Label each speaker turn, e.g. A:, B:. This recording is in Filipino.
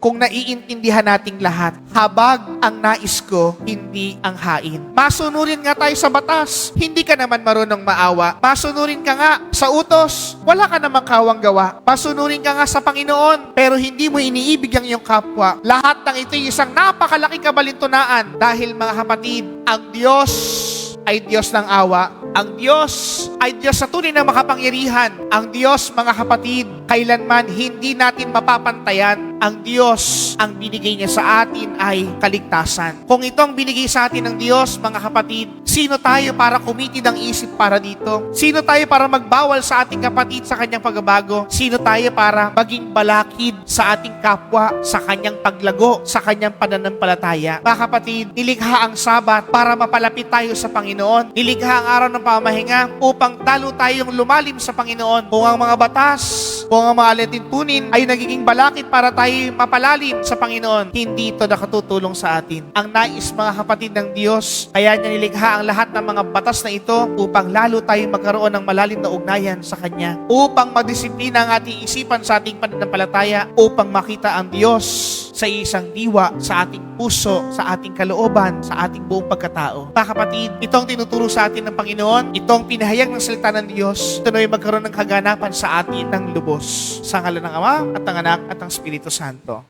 A: kung naiintindihan nating lahat, habag ang nais ko, hindi ang hain. Masunurin nga tayo sa batas, hindi ka naman marunong maawa. Masunurin ka nga sa utos, wala ka namang kawang gawa. Masunurin ka nga sa Panginoon, pero hindi mo iniibig ang iyong kapwa. Lahat ng ito ay isang napakalaking kabalintunaan dahil mga kapatid, ang Diyos ay Diyos ng awa. Ang Diyos ay Diyos sa tunay na makapangyarihan. Ang Diyos, mga kapatid, kailanman hindi natin mapapantayan. Ang Diyos, ang binigay niya sa atin ay kaligtasan. Kung ito ang binigay sa atin ng Diyos, mga kapatid, sino tayo para kumitid ang isip para dito? Sino tayo para magbawal sa ating kapatid sa kanyang pagbabago? Sino tayo para maging balakid sa ating kapwa, sa kanyang paglago, sa kanyang pananampalataya? Mga kapatid, nilikha ang Sabat para mapalapit tayo sa Panginoon. Nilikha ang araw ng pamahinga upang talo tayong lumalim sa Panginoon. Kung ang mga batas, kung ang mga alituntunin ay nagiging balakid para tayo mapalalim sa Panginoon, hindi ito nakatutulong sa atin. Ang nais, mga kapatid ng Diyos, kaya niya nilikha ang lahat ng mga batas na ito upang lalo tayong magkaroon ng malalim na ugnayan sa Kanya, upang madisiplina ang ating isipan sa ating pananampalataya, upang makita ang Diyos sa isang diwa, sa ating puso, sa ating kalooban, sa ating buong pagkatao. Mga kapatid, ito ang tinuturo sa atin ng Panginoon, ito ang pinahayag ng salita ng Diyos, ito na ay magkaroon ng kaganapan sa atin ng lubos. Sa ngalan ng Ama, at ng Anak, at ng Espiritu Santo.